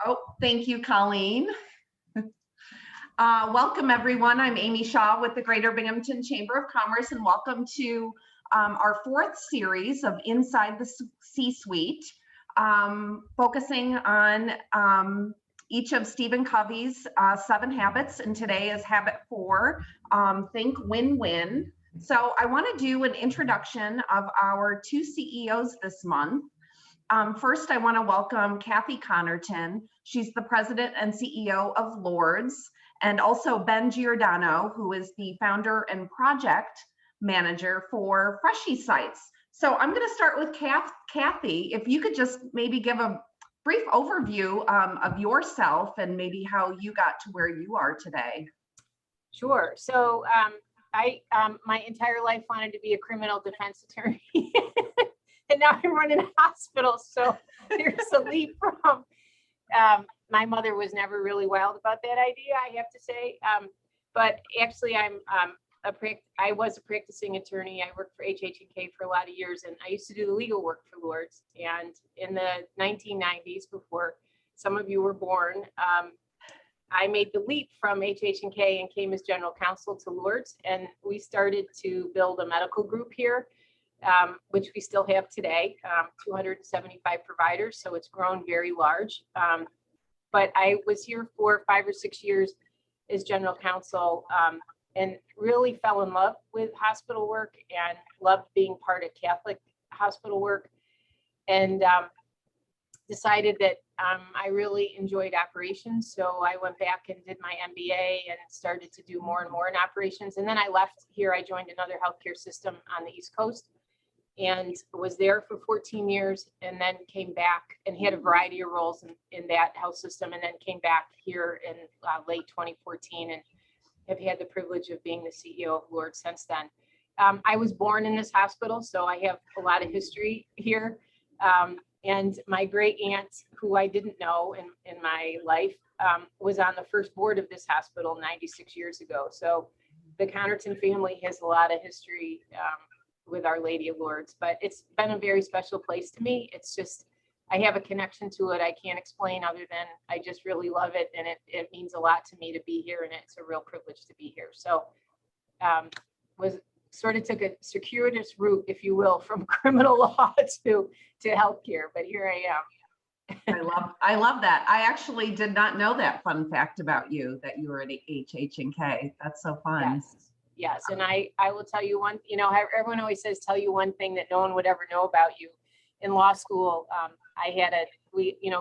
Oh, thank you, Colleen. Welcome, everyone. I'm Amy Shaw with the Greater Binghamton Chamber of Commerce, and welcome to our fourth series of Inside the C-Suite, focusing on each of Stephen Covey's 7 habits, and today is habit 4, think win-win. So I want to do an introduction of our 2 CEOs this month. First, I want to welcome Kathy Connerton. She's the president and CEO of Lords, and also Ben Giordano, who is the founder and project manager for Freshie Sites. So I'm going to start with Kathy. If you could just maybe give a brief overview of yourself and maybe how you got to where you are today. Sure. So I my entire life wanted to be a criminal defense attorney. And now I'm running a hospital. So there's a leap from, my mother was never really wild about that idea, I have to say. But actually I was a practicing attorney. I worked for HH&K for a lot of years, and I used to do the legal work for Lords. And in the 1990s, before some of you were born, I made the leap from HH&K and came as general counsel to Lords. And we started to build a medical group here. Which we still have today, 275 providers. So it's grown very large. But I was here for 5 or 6 years as general counsel, and really fell in love with hospital work and loved being part of Catholic hospital work, and decided that I really enjoyed operations. So I went back and did my MBA and started to do more and more in operations. And then I left here. I joined another healthcare system on the East Coast, and was there for 14 years, and then came back and had a variety of roles in that health system, and then came back here in late 2014 and have had the privilege of being the CEO of Lords since then. I was born in this hospital, so I have a lot of history here. And my great aunt, who I didn't know in my life, was on the first board of this hospital 96 years ago. So the Connerton family has a lot of history with Our Lady of Lords, but it's been a very special place to me. It's just, I have a connection to it. I can't explain other than I just really love it. And it means a lot to me to be here, and it's a real privilege to be here. So was sort of took a circuitous route, if you will, from criminal law to healthcare, but here I am. I love that. I actually did not know that fun fact about you, that you were at HH&K. That's so fun. Yes. And I will tell you one, everyone always says, tell you one thing that no one would ever know about you. In law school, I had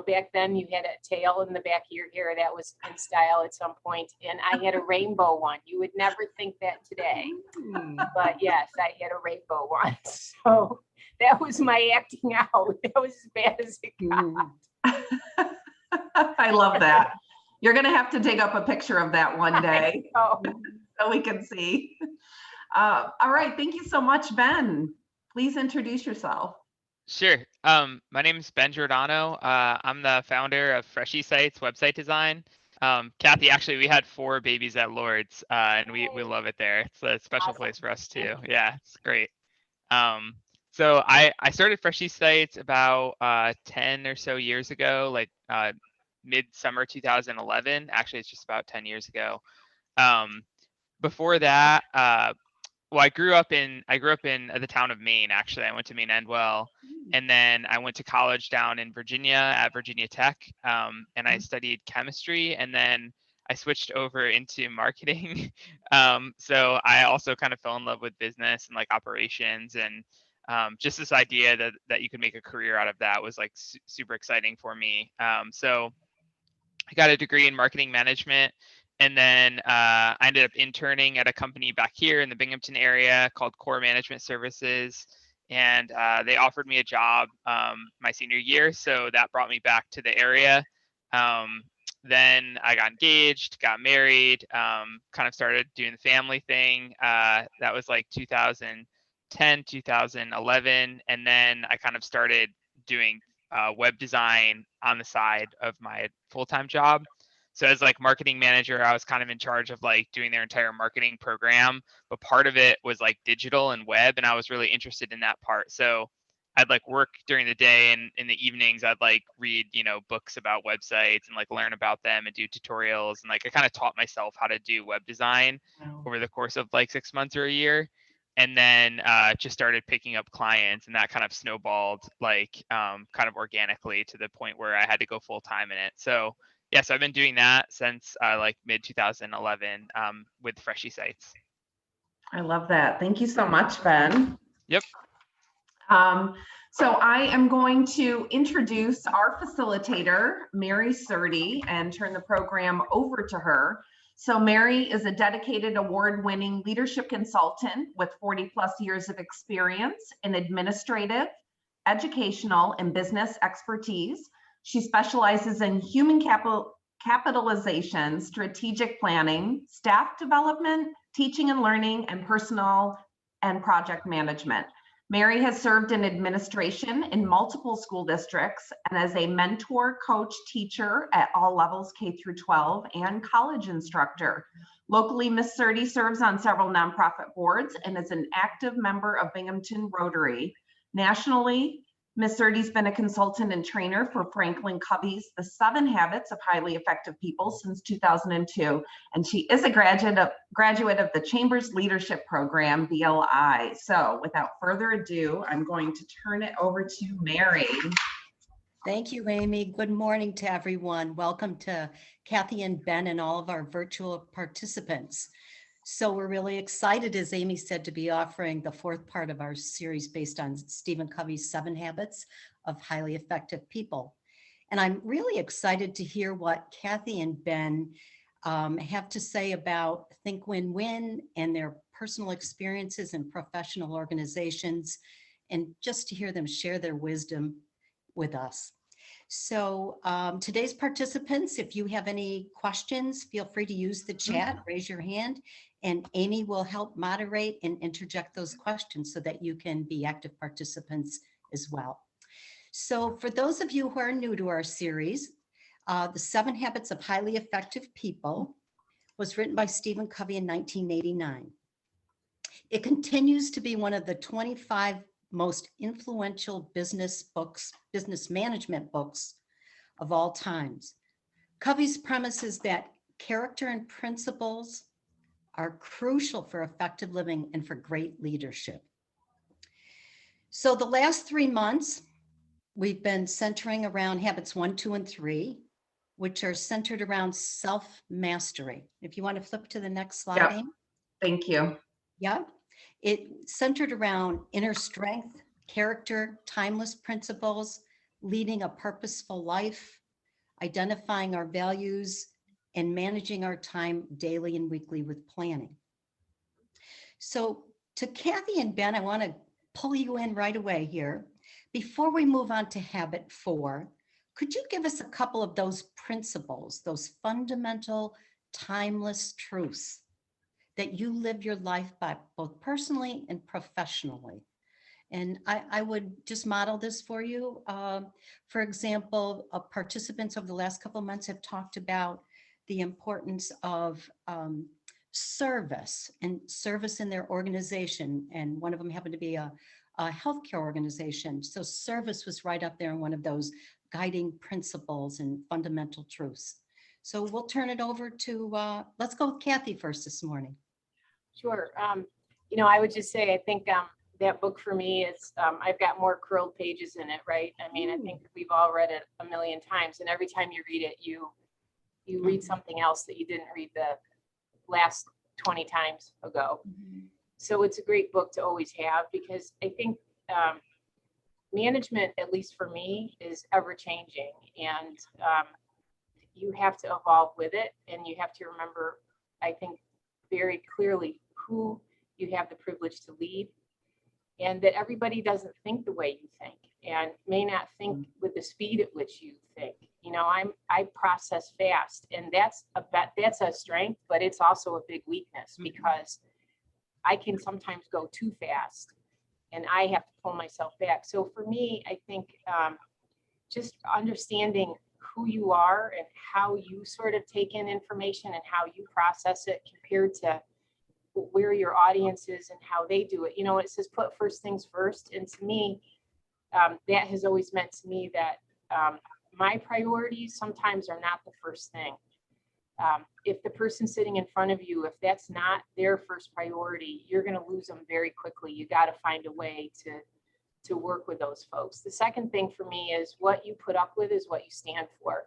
back then you had a tail in the back of your hair that was in style at some point. And I had a rainbow one. You would never think that today, but yes, I had a rainbow one. So that was my acting out. That was as bad as it got. I love that. You're going to have to dig up a picture of that one day. So we can see. All right. Thank you so much, Ben. Please introduce yourself. Sure. My name is Ben Giordano. I'm the founder of Freshie Sites website design. Kathy, actually, we had 4 babies at Lords, and we love it there. It's a special place for us too. Yeah, it's great. So I started Freshie Sites about 10 or so years ago, like mid-summer 2011. Actually, it's just about 10 years ago. Before that, I grew up in the town of Maine. Actually, I went to Maine Endwell, and then I went to college down in Virginia at Virginia Tech, and I studied chemistry, and then I switched over into marketing. So I also kind of fell in love with business and like operations, and just this idea that you could make a career out of that was like super exciting for me. So I got a degree in marketing management. And then I ended up interning at a company back here in the Binghamton area called Core Management Services. And they offered me a job my senior year. So that brought me back to the area. Then I got engaged, got married, kind of started doing the family thing. That was like 2010, 2011. And then I kind of started doing web design on the side of my full-time job. So as like marketing manager, I was kind of in charge of like doing their entire marketing program, but part of it was like digital and web, and I was really interested in that part. So I'd like work during the day, and in the evenings I'd like read, books about websites and like learn about them and do tutorials. And like I kind of taught myself how to do web design Wow. over the course of like 6 months or a year. And then just started picking up clients, and that kind of snowballed like kind of organically to the point where I had to go full time in it. So yes, I've been doing that since like mid 2011 with Freshy Sites. I love that. Thank you so much, Ben. Yep. So I am going to introduce our facilitator, Mary Surdy, and turn the program over to her. So Mary is a dedicated award-winning leadership consultant with 40 plus years of experience in administrative, educational, and business expertise. She specializes in human capitalization, strategic planning, staff development, teaching and learning, and personal and project management. Mary has served in administration in multiple school districts and as a mentor, coach, teacher at all levels K through 12 and college instructor. Locally, Ms. Surdy serves on several nonprofit boards and is an active member of Binghamton Rotary. Nationally, Ms. Surdy's been a consultant and trainer for Franklin Covey's The 7 Habits of Highly Effective People since 2002, and she is a graduate of the Chamber's Leadership Program, BLI. So without further ado, I'm going to turn it over to Mary. Thank you, Amy. Good morning to everyone. Welcome to Kathy and Ben and all of our virtual participants. So we're really excited, as Amy said, to be offering the 4th part of our series based on Stephen Covey's 7 Habits of Highly Effective People. And I'm really excited to hear what Kathy and Ben have to say about Think Win-Win and their personal experiences in professional organizations, and just to hear them share their wisdom with us. So today's participants, if you have any questions, feel free to use the chat, raise your hand, and Amy will help moderate and interject those questions so that you can be active participants as well. So for those of you who are new to our series, The 7 Habits of Highly Effective People was written by Stephen Covey in 1989. It continues to be one of the 25 most influential business management books of all times. Covey's premise is that character and principles are crucial for effective living and for great leadership. So the last 3 months, we've been centering around habits 1, 2, and 3, which are centered around self-mastery. If you want to flip to the next slide, Yep. Amy. Thank you. Yeah, it centered around inner strength, character, timeless principles, leading a purposeful life, identifying our values, and managing our time daily and weekly with planning. So to Kathy and Ben, I want to pull you in right away here. Before we move on to habit 4, could you give us a couple of those principles, those fundamental, timeless truths that you live your life by, both personally and professionally? And I would just model this for you. For example, participants over the last couple of months have talked about the importance of service and service in their organization. And one of them happened to be a healthcare organization. So service was right up there in one of those guiding principles and fundamental truths. So we'll turn it over to, let's go with Kathy first this morning. Sure. I would just say, I think that book for me is, I've got more curled pages in it, right? I mean, I think we've all read it a million times, and every time you read it, you read something else that you didn't read the last 20 times ago. So it's a great book to always have, because I think management, at least for me, is ever changing, and you have to evolve with it, and you have to remember, I think, very clearly who you have the privilege to lead, and that everybody doesn't think the way you think and may not think with the speed at which you think. I process fast, and that's a strength, but it's also a big weakness, because I can sometimes go too fast and I have to pull myself back. So for me, I think just understanding who you are and how you sort of take in information and how you process it compared to where your audience is and how they do it. It says put first things first. And to me, that has always meant to me that my priorities sometimes are not the first thing. If the person sitting in front of you, if that's not their first priority, you're going to lose them very quickly. You got to find a way to work with those folks. The second thing for me is what you put up with is what you stand for.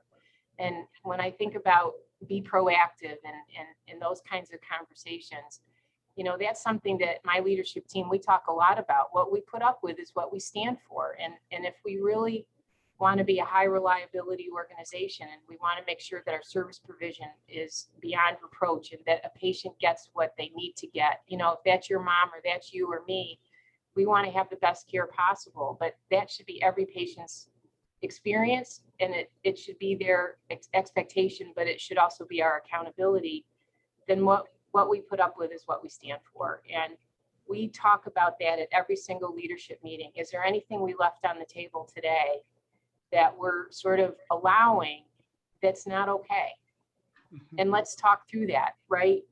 And when I think about be proactive and those kinds of conversations, you know, that's something that my leadership team, we talk a lot about. What we put up with is what we stand for. And if we really want to be a high reliability organization and we want to make sure that our service provision is beyond reproach and that a patient gets what they need to get, you know, if that's your mom or that's you or me, we want to have the best care possible, but that should be every patient's experience, and it should be their expectation, but it should also be our accountability. Then what we put up with is what we stand for. And we talk about that at every single leadership meeting. Is there anything we left on the table today that we're sort of allowing that's not okay? And let's talk through that, right?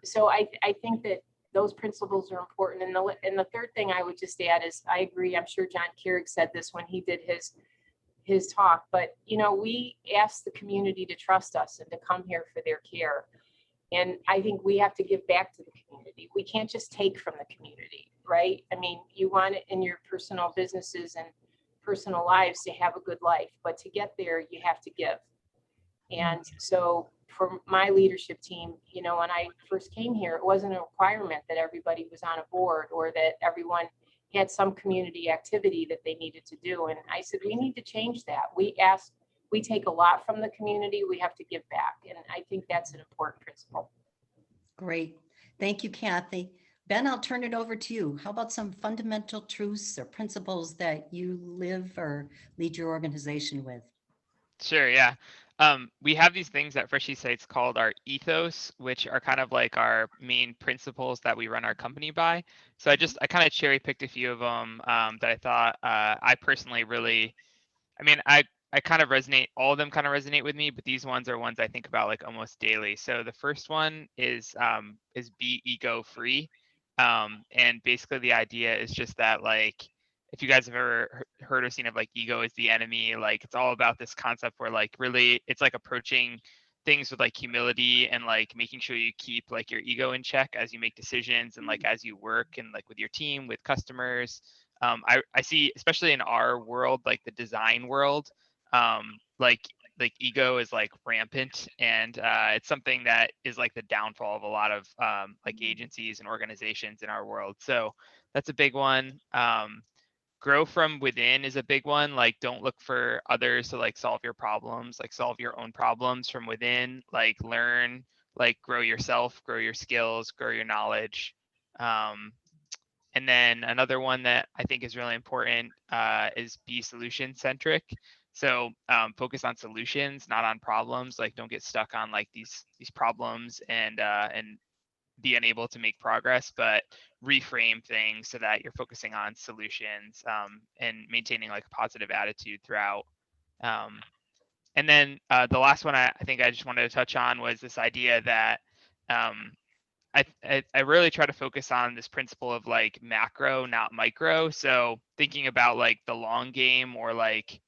So I think that those principles are important. And the third thing I would just add is I agree. I'm sure John Keurig said this when he did his talk, but you know, we ask the community to trust us and to come here for their care. And I think we have to give back to the community. We can't just take from the community, right? I mean, you want it in your personal businesses and personal lives to have a good life, but to get there, you have to give. And so for my leadership team, you know, when I first came here, it wasn't a requirement that everybody was on a board or that everyone had some community activity that they needed to do. And I said, we need to change that. We take a lot from the community, we have to give back. And I think that's an important principle. Great. Thank you, Kathy. Ben, I'll turn it over to you. How about some fundamental truths or principles that you live or lead your organization with? Sure, yeah. We have these things at Freshie Sites called our ethos, which are kind of like our main principles that we run our company by. So I kind of cherry picked a few of them that I thought I personally really, I kind of resonate, all of them kind of resonate with me, but these ones are ones I think about like almost daily. So the first one is be ego free. And basically the idea is just that, like, if you guys have ever heard or seen of like ego is the enemy, like it's all about this concept where like really it's like approaching things with like humility and like making sure you keep like your ego in check as you make decisions and like as you work and like with your team, with customers. I see, especially in our world, like the design world, like ego is like rampant, and it's something that is like the downfall of a lot of like agencies and organizations in our world. So that's a big one. Grow from within is a big one. Like, don't look for others to like solve your problems, like solve your own problems from within, like learn, like grow yourself, grow your skills, grow your knowledge. And then another one that I think is really important is be solution centric. So focus on solutions, not on problems. Like, don't get stuck on like these problems and be unable to make progress, but reframe things so that you're focusing on solutions and maintaining like a positive attitude throughout. And then the last one I think I just wanted to touch on was this idea that I really try to focus on this principle of like macro, not micro. So thinking about like the long game, or like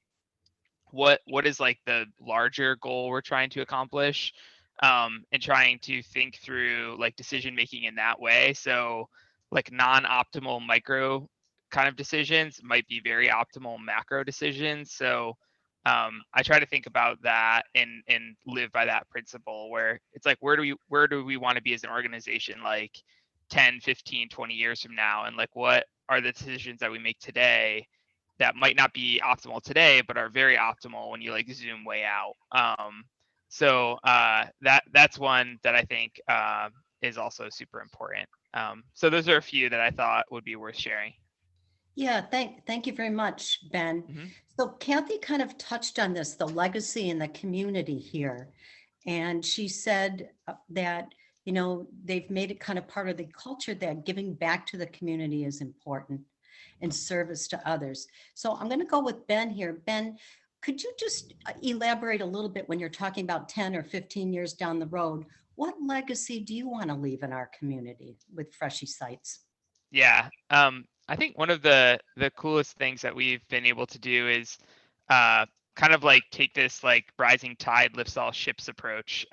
what is like the larger goal we're trying to accomplish, and trying to think through like decision making in that way. So like non-optimal micro kind of decisions might be very optimal macro decisions. So I try to think about that and live by that principle, where it's like, where do we want to be as an organization like 10, 15, 20 years from now? And like, what are the decisions that we make today that might not be optimal today, but are very optimal when you like zoom way out? So that's one that I think is also super important. So those are a few that I thought would be worth sharing. Yeah, thank you very much, Ben. Mm-hmm. So Kathy kind of touched on this, the legacy and the community here. And she said that, you know, they've made it kind of part of the culture that giving back to the community is important and service to others. So I'm going to go with Ben here. Ben, could you just elaborate a little bit when you're talking about 10 or 15 years down the road? What legacy do you want to leave in our community with Freshie Sites? Yeah, I think one of the coolest things that we've been able to do is kind of like take this like rising tide lifts all ships approach,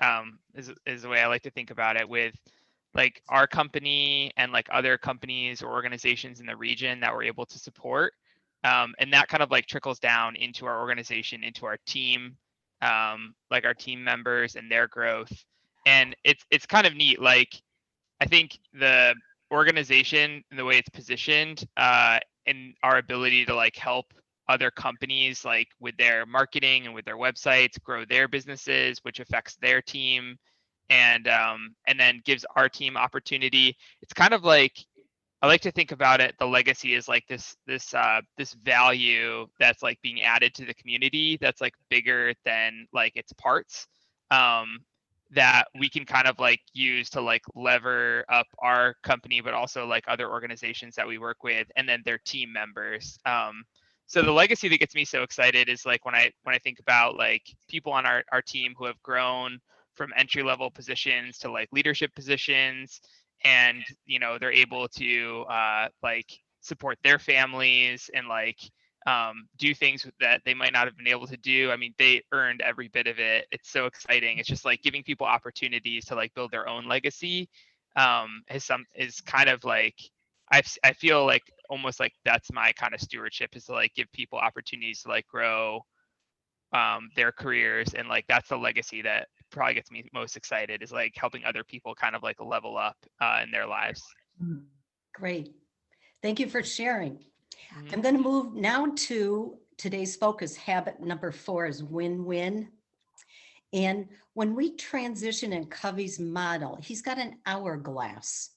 is the way I like to think about it, with like our company and like other companies or organizations in the region that we're able to support. And that kind of like trickles down into our organization, into our team, like our team members and their growth. And it's kind of neat. Like, I think the organization and the way it's positioned, and our ability to like help other companies like with their marketing and with their websites grow their businesses, which affects their team, and then gives our team opportunity. It's kind of like, I like to think about it, the legacy is like this value that's like being added to the community that's like bigger than like its parts, that we can kind of like use to like lever up our company, but also like other organizations that we work with, and then their team members. So the legacy that gets me so excited is like when I think about like people on our team who have grown from entry level positions to like leadership positions, and they're able to like support their families and like do things that they might not have been able to do. I mean, they earned every bit of it. It's so exciting. It's just like giving people opportunities to like build their own legacy, is kind of like, I feel like almost like that's my kind of stewardship, is to like give people opportunities to like grow their careers. And like that's the legacy that probably gets me most excited, is like helping other people kind of like level up in their lives. Great. Thank you for sharing. Mhm. I'm going to move now to today's focus. Habit number 4 is win-win. And when we transition in Covey's model, he's got an hourglass.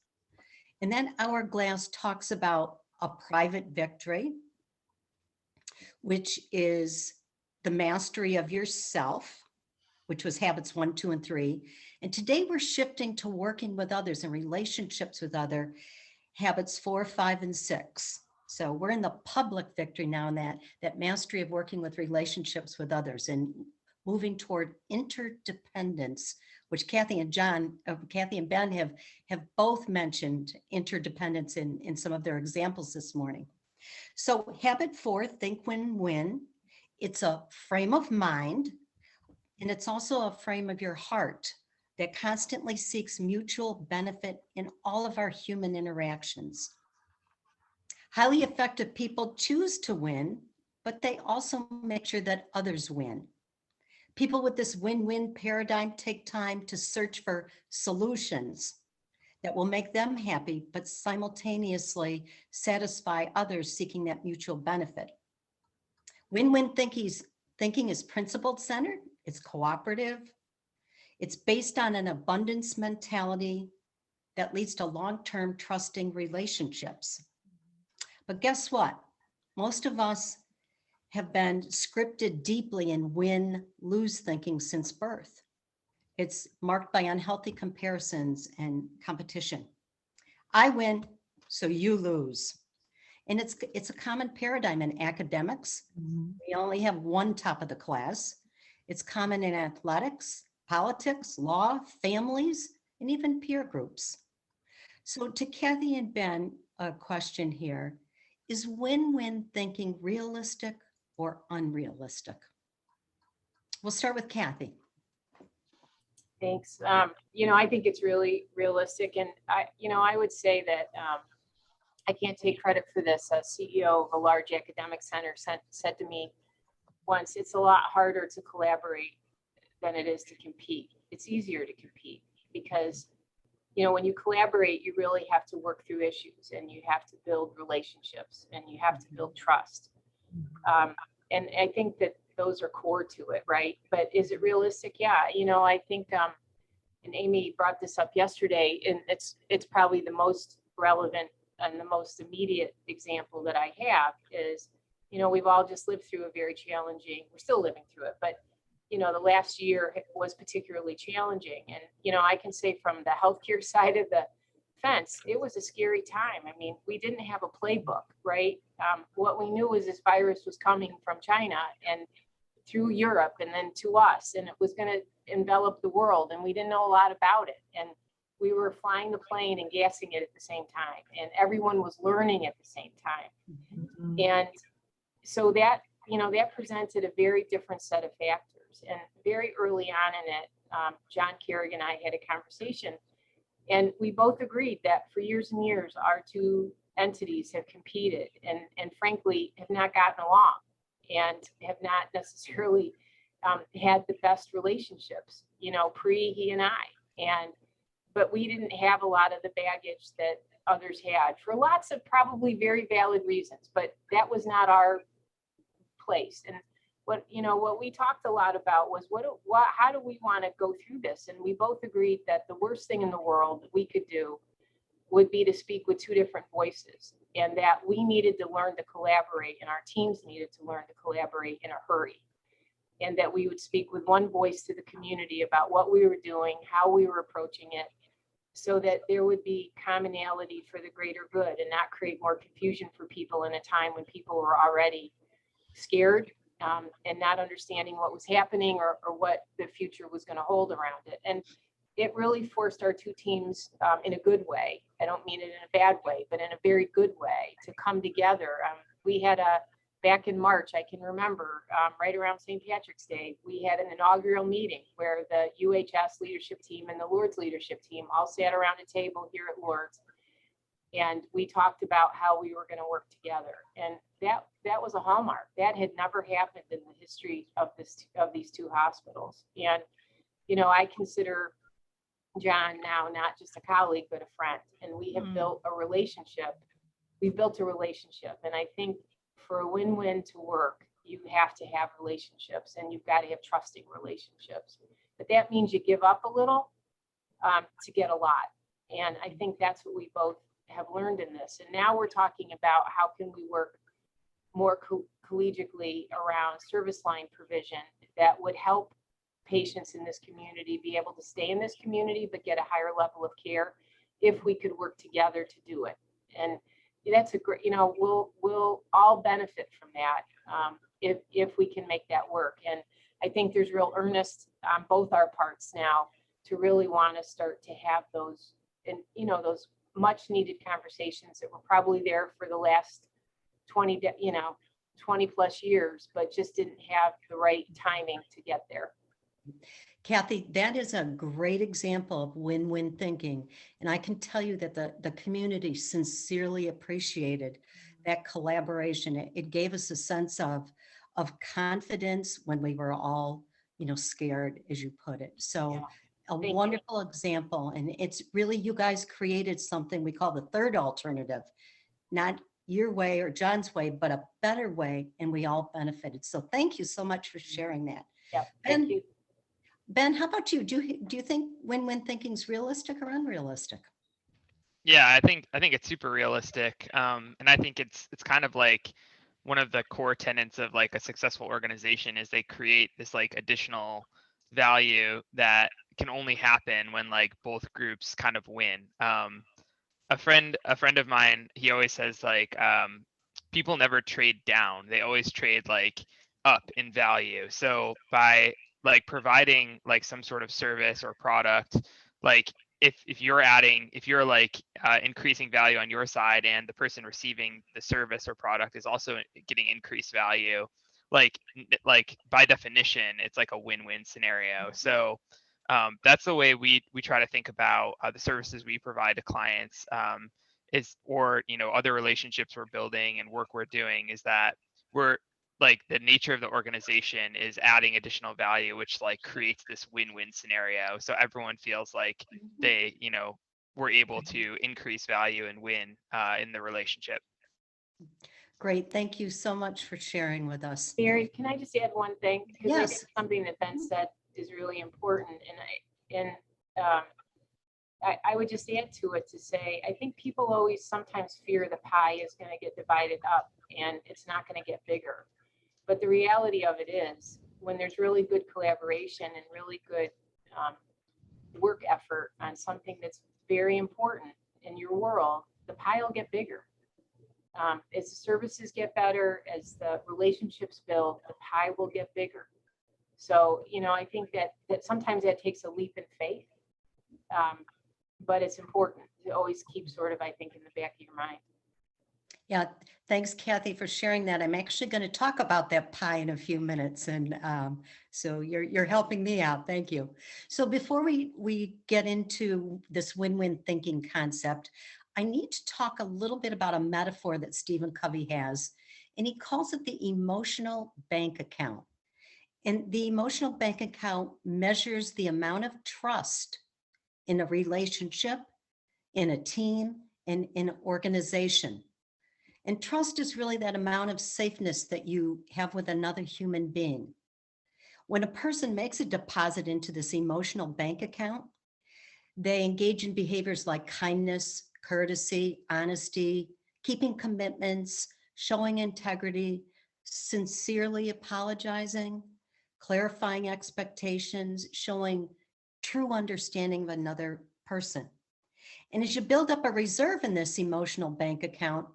And that hourglass talks about a private victory, which is the mastery of yourself, which was habits 1, 2, and 3. And today we're shifting to working with others and relationships with other, habits 4, 5, and 6. So we're in the public victory now in that mastery of working with relationships with others and moving toward interdependence, which Kathy and Ben have both mentioned interdependence in some of their examples this morning. So habit 4, think, win, win. It's a frame of mind, and it's also a frame of your heart that constantly seeks mutual benefit in all of our human interactions. Highly effective people choose to win, but they also make sure that others win. People with this win-win paradigm take time to search for solutions that will make them happy, but simultaneously satisfy others seeking that mutual benefit. Win-win thinking is principle-centered, it's cooperative, it's based on an abundance mentality that leads to long-term trusting relationships. But guess what? Most of us have been scripted deeply in win-lose thinking since birth. It's marked by unhealthy comparisons and competition. I win, so you lose. And it's a common paradigm in academics. We only have one top of the class. It's common in athletics, politics, law, families, and even peer groups. So to Kathy and Ben, a question here: is win-win thinking realistic or unrealistic? We'll start with Kathy. Thanks. I think it's really realistic. And I would say that I can't take credit for this. A CEO of a large academic center said to me once, it's a lot harder to collaborate than it is to compete. It's easier to compete because, when you collaborate, you really have to work through issues and you have to build relationships and you have to build trust. And I think that those are core to it, right? But is it realistic? Yeah. I think, and Amy brought this up yesterday, and it's probably the most relevant and the most immediate example that I have is, we've all just lived through a very challenging, we're still living through it, but the last year was particularly challenging. And, I can say from the healthcare side of the fence, it was a scary time. I mean, we didn't have a playbook, right? What we knew was this virus was coming from China and through Europe and then to us, and it was going to envelop the world. And we didn't know a lot about it. And we were flying the plane and gassing it at the same time, and everyone was learning at the same time. And so that, that presented a very different set of factors. And very early on in it, John Carrigan and I had a conversation, and we both agreed that for years and years, our two entities have competed and frankly have not gotten along and have not necessarily had the best relationships, pre he and I. But we didn't have a lot of the baggage that others had for lots of probably very valid reasons, but that was not our place. And what we talked a lot about was how do we want to go through this? And we both agreed that the worst thing in the world that we could do would be to speak with two different voices, and that we needed to learn to collaborate, and our teams needed to learn to collaborate in a hurry, and that we would speak with one voice to the community about what we were doing, how we were approaching it, so that there would be commonality for the greater good and not create more confusion for people in a time when people were already scared and not understanding what was happening or what the future was going to hold around it. And it really forced our two teams in a good way. I don't mean it in a bad way, but in a very good way to come together. We had back in March, I can remember, right around St. Patrick's Day, we had an inaugural meeting where the UHS leadership team and the Lourdes leadership team all sat around a table here at Lourdes. And we talked about how we were going to work together. And that was a hallmark. That had never happened in the history of these two hospitals. And, I consider John now not just a colleague, but a friend. And we have built a relationship. We built a relationship. And I think for a win-win to work, you have to have relationships, and you've got to have trusting relationships. But that means you give up a little to get a lot. And I think that's what we both have learned in this. And now we're talking about how can we work more collegially around service line provision that would help patients in this community be able to stay in this community, but get a higher level of care if we could work together to do it. And that's a great, we'll all benefit from that if we can make that work. And I think there's real earnest on both our parts now to really want to start to have those, and those much needed conversations that were probably there for the last 20 plus years, but just didn't have the right timing to get there. Kathy, that is a great example of win-win thinking. And I can tell you that the community sincerely appreciated that collaboration. It gave us a sense of confidence when we were all, scared, as you put it. So Yeah. a Thank you. wonderful example. And it's really, you guys created something we call the third alternative, not your way or John's way, but a better way. And we all benefited. So thank you so much for sharing that. Yeah, thank you. Ben, how about you? Do you think win-win thinking is realistic or unrealistic? Yeah, I think it's super realistic. And I think it's kind of like one of the core tenets of like a successful organization is they create this like additional value that can only happen when like both groups kind of win. A friend of mine, he always says like people never trade down. They always trade like up in value. So by like providing like some sort of service or product, like if you're like increasing value on your side and the person receiving the service or product is also getting increased value, like by definition, it's like a win-win scenario. So that's the way we try to think about the services we provide to clients or other relationships we're building and work we're doing, is that we're like the nature of the organization is adding additional value, which like creates this win-win scenario. So everyone feels like they, were able to increase value and win in the relationship. Great. Thank you so much for sharing with us. Mary, can I just add one thing? Because I Yes. think something that Ben said is really important. And I would just add to it to say, I think people always sometimes fear the pie is going to get divided up and it's not going to get bigger. But the reality of it is, when there's really good collaboration and really good work effort on something that's very important in your world, the pie will get bigger. As the services get better, as the relationships build, the pie will get bigger. So, I think that sometimes that takes a leap in faith. but it's important to always keep sort of, I think, in the back of your mind. Yeah, thanks, Kathy, for sharing that. I'm actually going to talk about that pie in a few minutes, and so you're helping me out. Thank you. So before we get into this win-win thinking concept, I need to talk a little bit about a metaphor that Stephen Covey has, and he calls it the emotional bank account. And the emotional bank account measures the amount of trust in a relationship, in a team, and in an organization. And trust is really that amount of safeness that you have with another human being. When a person makes a deposit into this emotional bank account, they engage in behaviors like kindness, courtesy, honesty, keeping commitments, showing integrity, sincerely apologizing, clarifying expectations, showing true understanding of another person. And as you build up a reserve in this emotional bank account,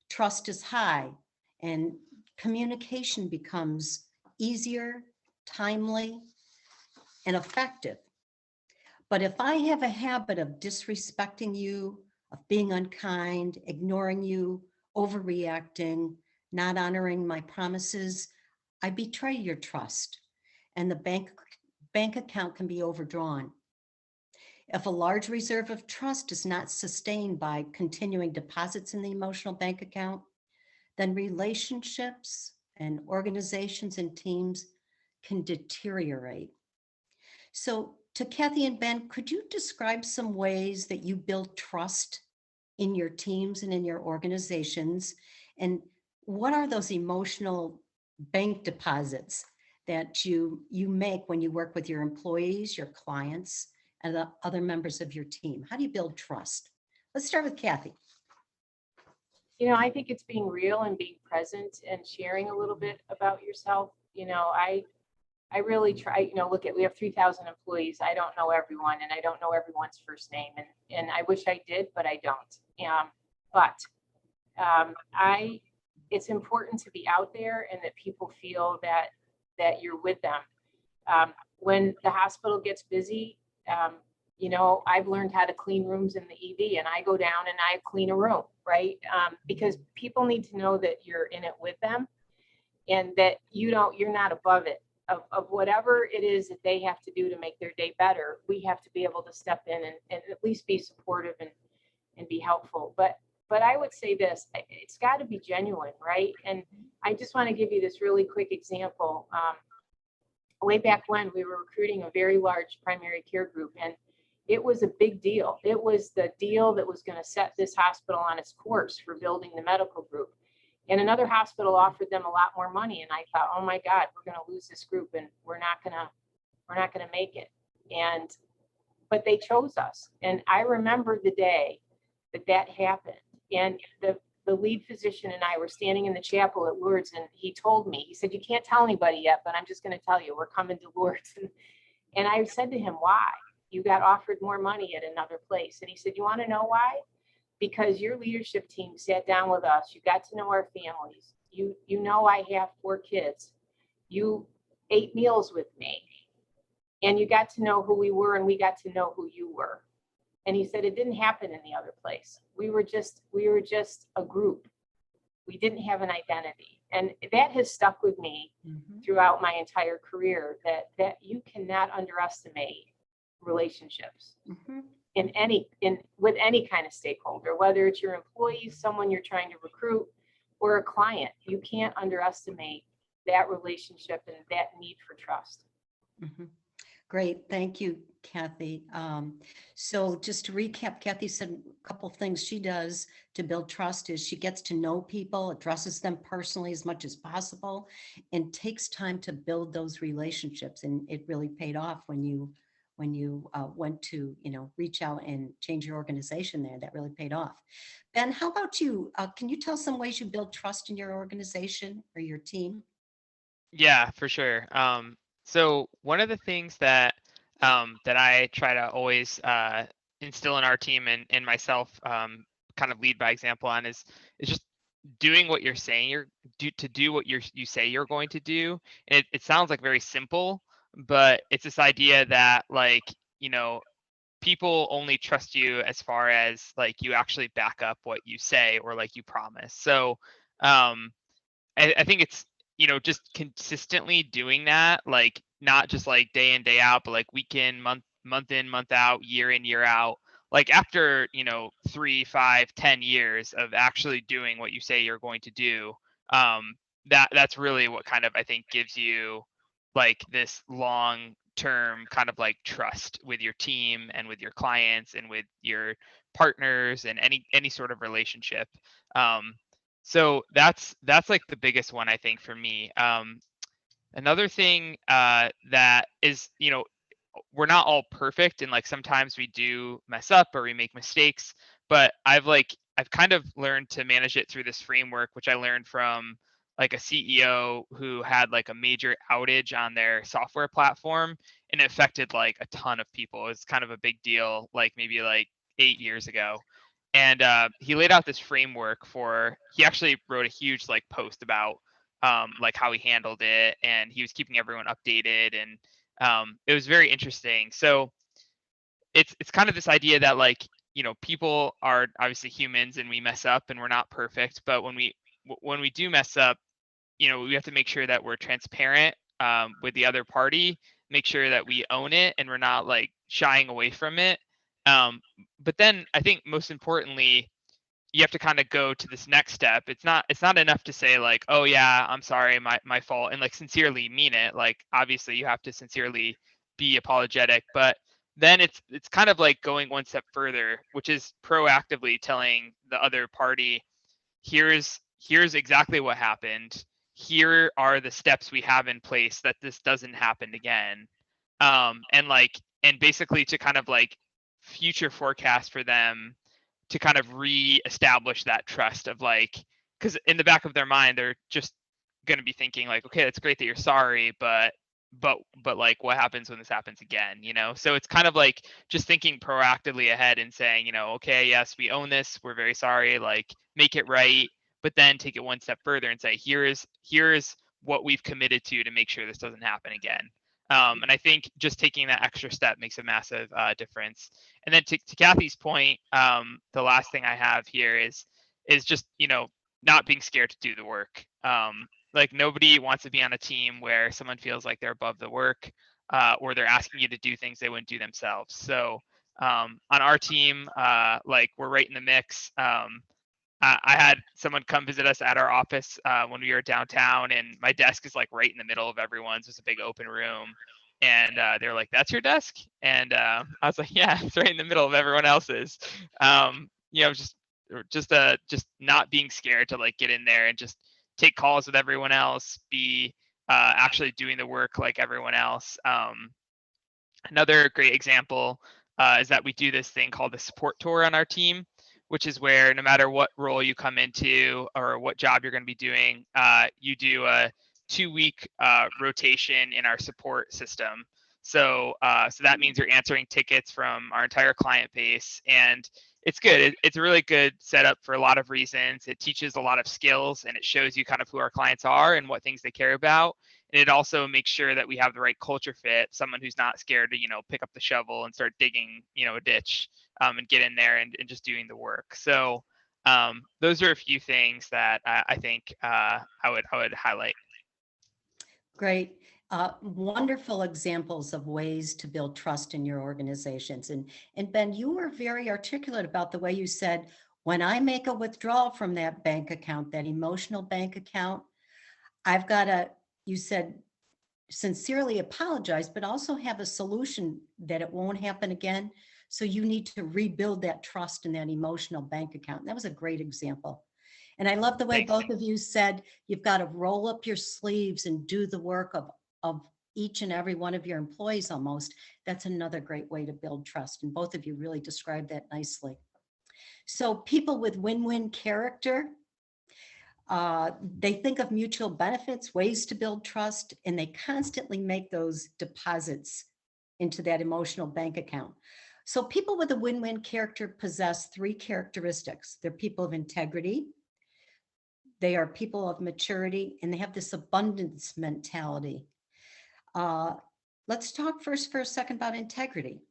trust is high and communication becomes easier, timely, and effective. But if I have a habit of disrespecting you, of being unkind, ignoring you, overreacting, not honoring my promises, I betray your trust, and the bank account can be overdrawn. If a large reserve of trust is not sustained by continuing deposits in the emotional bank account, then relationships and organizations and teams can deteriorate. So to Kathy and Ben, could you describe some ways that you build trust in your teams and in your organizations? And what are those emotional bank deposits that you make when you work with your employees, your clients, and the other members of your team? How do you build trust? Let's start with Kathy. I think it's being real and being present and sharing a little bit about yourself. I really try, we have 3,000 employees. I don't know everyone, and I don't know everyone's first name, and I wish I did, but I don't. It's important to be out there and that people feel that you're with them. When the hospital gets busy, I've learned how to clean rooms in the ED, and I go down and I clean a room, right? Because people need to know that you're in it with them, and that you're not above it. Of whatever it is that they have to do to make their day better, we have to be able to step in and at least be supportive and be helpful. But I would say this, it's got to be genuine, right? And I just want to give you this really quick example. Way back when, we were recruiting a very large primary care group, and it was a big deal. It was the deal that was going to set this hospital on its course for building the medical group. And another hospital offered them a lot more money. And I thought, oh my God, we're going to lose this group and we're not going to make it. But they chose us. And I remember the day that happened. And the lead physician and I were standing in the chapel at Lourdes, and he told me, he said, you can't tell anybody yet, but I'm just going to tell you, we're coming to Lourdes. And I said to him, why? You got offered more money at another place. And he said, you want to know why? Because your leadership team sat down with us. You got to know our families. I have 4 kids. You ate meals with me, and you got to know who we were, and we got to know who you were. And he said, it didn't happen in the other place. We were just a group. We didn't have an identity. And that has stuck with me throughout my entire career, that you cannot underestimate relationships. With any kind of stakeholder, whether it's your employees, someone you're trying to recruit, or a client. You can't underestimate that relationship and that need for trust. Great, thank you, Kathy. So just to recap, Kathy said a couple of things she does to build trust is she gets to know people, addresses them personally as much as possible, and takes time to build those relationships. And it really paid off when you went to, reach out and change your organization there. That really paid off. Ben, how about you? Can you tell some ways you build trust in your organization or your team? Yeah, for sure. So one of the things that I try to always instill in our team and myself, kind of lead by example on is just doing what you're saying do what you say you're going to do. And it sounds like very simple, but it's this idea that people only trust you as far as like you actually back up what you say or like you promise. So I think it's, just consistently doing that, like not just like day in, day out, but like week in, month in, month out, year in, year out. Like after, 3, 5, 10 years of actually doing what you say you're going to do, that's really what kind of I think gives you like this long term kind of like trust with your team and with your clients and with your partners and any sort of relationship. So that's like the biggest one I think for me. Another thing that is, we're not all perfect and like sometimes we do mess up or we make mistakes, but I've kind of learned to manage it through this framework, which I learned from like a CEO who had like a major outage on their software platform and it affected like a ton of people. It's kind of a big deal, like maybe like 8 years ago. And he laid out this framework for, he actually wrote a huge like post about like how he handled it and he was keeping everyone updated and it was very interesting. So it's kind of this idea that like, people are obviously humans and we mess up and we're not perfect, but when we do mess up, we have to make sure that we're transparent with the other party, make sure that we own it and we're not like shying away from it. But then I think most importantly, you have to kind of go to this next step. It's not enough to say like, oh yeah, I'm sorry, my fault, and like sincerely mean it. Like obviously you have to sincerely be apologetic, but then it's kind of like going one step further, which is proactively telling the other party, here's exactly what happened. Here are the steps we have in place that this doesn't happen again. And basically to kind of like future forecast for them to kind of re-establish that trust of like, because in the back of their mind they're just going to be thinking like, okay, that's great that you're sorry, but like what happens when this happens again, so it's kind of like just thinking proactively ahead and saying, okay, yes, we own this, we're very sorry, like make it right, but then take it one step further and say, here's what we've committed to make sure this doesn't happen again. And I think just taking that extra step makes a massive difference. And then to Kathy's point, the last thing I have here is just, not being scared to do the work. Like nobody wants to be on a team where someone feels like they're above the work or they're asking you to do things they wouldn't do themselves. So on our team, like we're right in the mix. I had someone come visit us at our office when we were downtown, and my desk is like right in the middle of everyone's. It's a big open room, and they were like, "That's your desk?" And I was like, "Yeah, it's right in the middle of everyone else's." Just not being scared to like get in there and just take calls with everyone else, be actually doing the work like everyone else. Another great example is that we do this thing called the support tour on our team, which is where no matter what role you come into or what job you're going to be doing, you do a 2-week rotation in our support system. So that means you're answering tickets from our entire client base, and it's good. It's a really good setup for a lot of reasons. It teaches a lot of skills, and it shows you kind of who our clients are and what things they care about. And it also makes sure that we have the right culture fit, someone who's not scared to, pick up the shovel and start digging, a ditch and get in there and just doing the work. So those are a few things that I think I would highlight. Great. Wonderful examples of ways to build trust in your organizations. And Ben, you were very articulate about the way you said, when I make a withdrawal from that bank account, that emotional bank account, I've got to, you said, sincerely apologize, but also have a solution that it won't happen again. So you need to rebuild that trust in that emotional bank account. That was a great example. And I love the way Thanks. both of you said, you've got to roll up your sleeves and do the work of each and every one of your employees almost. That's another great way to build trust. And both of you really described that nicely. So people with win-win character, they think of mutual benefits, ways to build trust, and they constantly make those deposits into that emotional bank account. So people with a win-win character possess 3 characteristics. They're people of integrity, they are people of maturity, and they have this abundance mentality. Let's talk first for a second about integrity.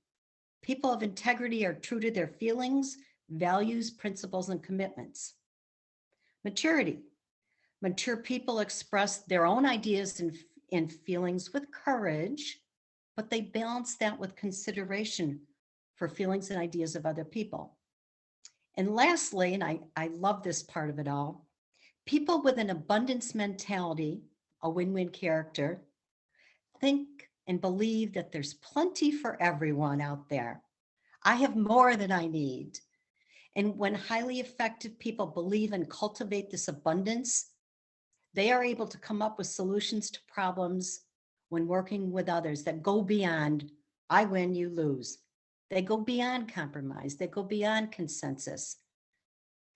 People of integrity are true to their feelings, values, principles, and commitments. Maturity. Mature people express their own ideas and feelings with courage, but they balance that with consideration for feelings and ideas of other people. And lastly, and I love this part of it all, people with an abundance mentality, a win-win character, think and believe that there's plenty for everyone out there. I have more than I need. And when highly effective people believe and cultivate this abundance, they are able to come up with solutions to problems when working with others that go beyond, I win, you lose. They go beyond compromise. They go beyond consensus.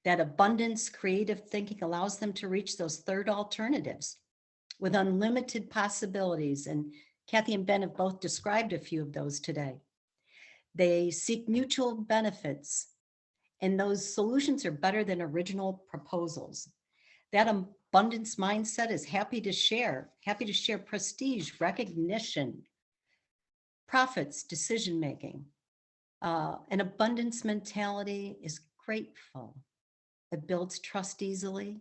That abundance, creative thinking allows them to reach those third alternatives with unlimited possibilities. And Kathy and Ben have both described a few of those today. They seek mutual benefits, and those solutions are better than original proposals. That abundance mindset is happy to share prestige, recognition, profits, decision-making. An abundance mentality is grateful. It builds trust easily,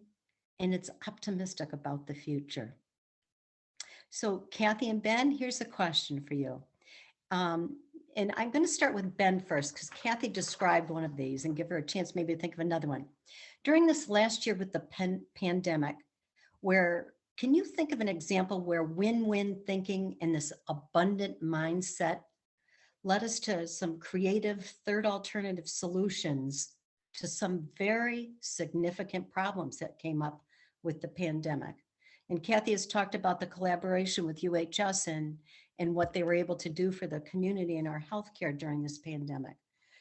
and it's optimistic about the future. So Kathy and Ben, here's a question for you. And I'm going to start with Ben first, because Kathy described one of these, and give her a chance maybe to think of another one. During this last year with the pandemic, can you think of an example where win-win thinking and this abundant mindset led us to some creative third alternative solutions to some very significant problems that came up with the pandemic? And Kathy has talked about the collaboration with UHS and what they were able to do for the community and our healthcare during this pandemic.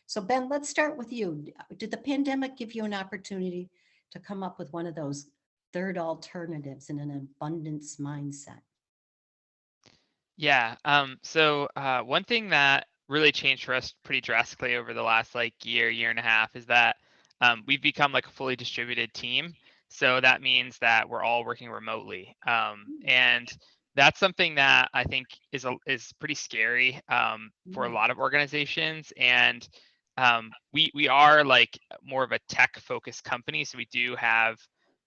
So Ben, let's start with you. Did the pandemic give you an opportunity to come up with one of those third alternatives in an abundance mindset? Yeah. So one thing that really changed for us pretty drastically over the last year and a half is that we've become like a fully distributed team. So that means that we're all working remotely. And that's something that I think is pretty scary for a lot of organizations. And we are like more of a tech focused company. So we do have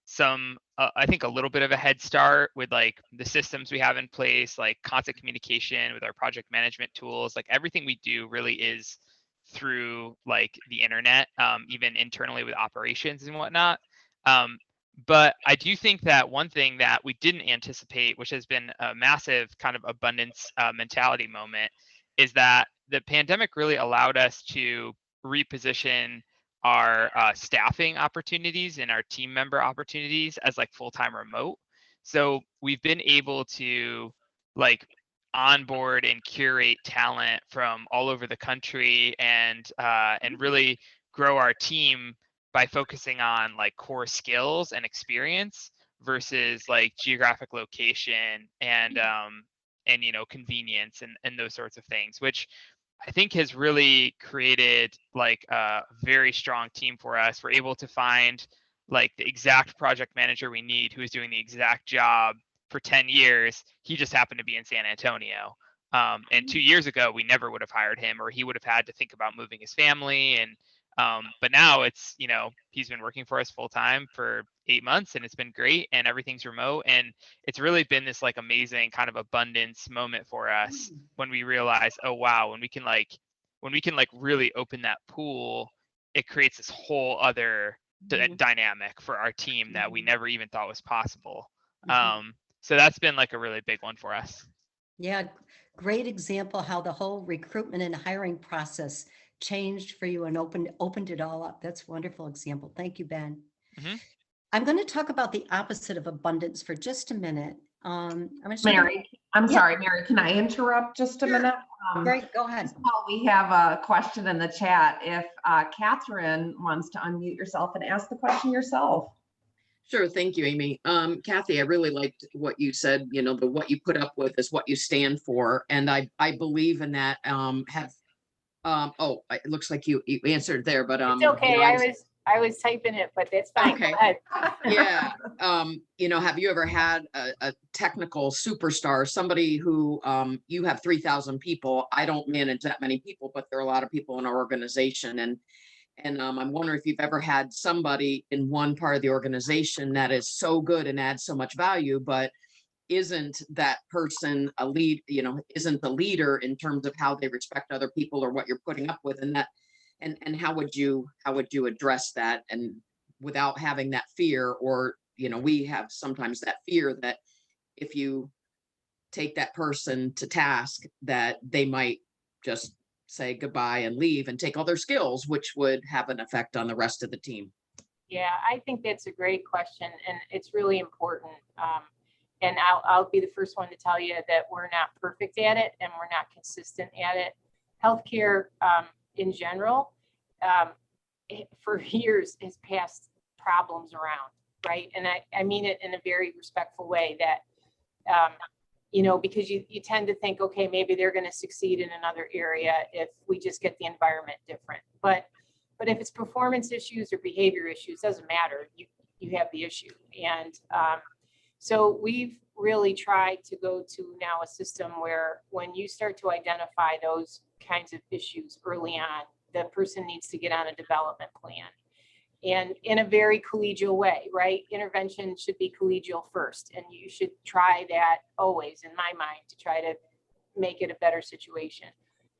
some, I think a little bit of a head start with like the systems we have in place, like constant communication with our project management tools. Like everything we do really is through like the internet, even internally with operations and whatnot. But I do think that one thing that we didn't anticipate, which has been a massive kind of abundance mentality moment, is that the pandemic really allowed us to reposition our staffing opportunities and our team member opportunities as like full-time remote. So we've been able to like onboard and curate talent from all over the country and really grow our team by focusing on like core skills and experience versus like geographic location and convenience and those sorts of things, which I think has really created like a very strong team for us. We're able to find like the exact project manager we need who is doing the exact job for 10 years. He just happened to be in San Antonio. And 2 years ago, we never would have hired him, or he would have had to think about moving his family. And but now it's, he's been working for us full time for 8 months, and it's been great, and everything's remote. And it's really been this like amazing kind of abundance moment for us when we realize, oh wow, when we can really open that pool, it creates this whole other dynamic for our team that we never even thought was possible. So that's been like a really big one for us. Yeah, great example how the whole recruitment and hiring process changed for you and opened it all up. That's a wonderful example. Thank you, Ben. Mm-hmm. I'm going to talk about the opposite of abundance for just a minute. Mary, I'm sorry, Mary, can I interrupt just a minute? Great, go ahead. We have a question in the chat. If Catherine wants to unmute yourself and ask the question yourself. Sure. Thank you, Amy. Kathy, I really liked what you said, the what you put up with is what you stand for. And I believe in that. It looks like you answered there, but it's okay. I was typing it, but that's fine. Okay. Go ahead. Yeah. Have you ever had a technical superstar, somebody who, you have 3,000 people. I don't manage that many people, but there are a lot of people in our organization. And I'm wondering if you've ever had somebody in one part of the organization that is so good and adds so much value, but isn't that person a lead, isn't the leader in terms of how they respect other people or what you're putting up with, and how would you address that, and without having that fear, or we have sometimes that fear that if you take that person to task, that they might just say goodbye and leave and take all their skills, which would have an effect on the rest of the team. Yeah, I think that's a great question, and it's really important. And I'll be the first one to tell you that we're not perfect at it, and we're not consistent at it. Healthcare in general, for years has passed problems around, right? And I mean it in a very respectful way, that because you tend to think, okay, maybe they're going to succeed in another area if we just get the environment different. But if it's performance issues or behavior issues, doesn't matter. You have the issue. And so we've really tried to go to now a system where when you start to identify those kinds of issues early on, the person needs to get on a development plan. And in a very collegial way, right? Intervention should be collegial first, and you should try that always, in my mind, to try to make it a better situation.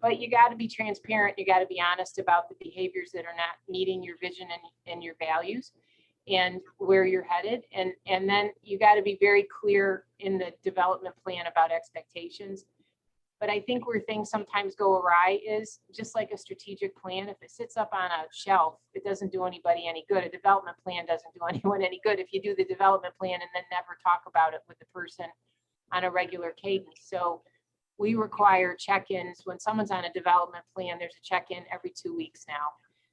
But you got to be transparent. You got to be honest about the behaviors that are not meeting your vision and your values and where you're headed. And then you got to be very clear in the development plan about expectations. But I think where things sometimes go awry is just like a strategic plan. If it sits up on a shelf, it doesn't do anybody any good. A development plan doesn't do anyone any good if you do the development plan and then never talk about it with the person on a regular cadence. So we require check-ins. When someone's on a development plan, there's a check-in every 2 weeks now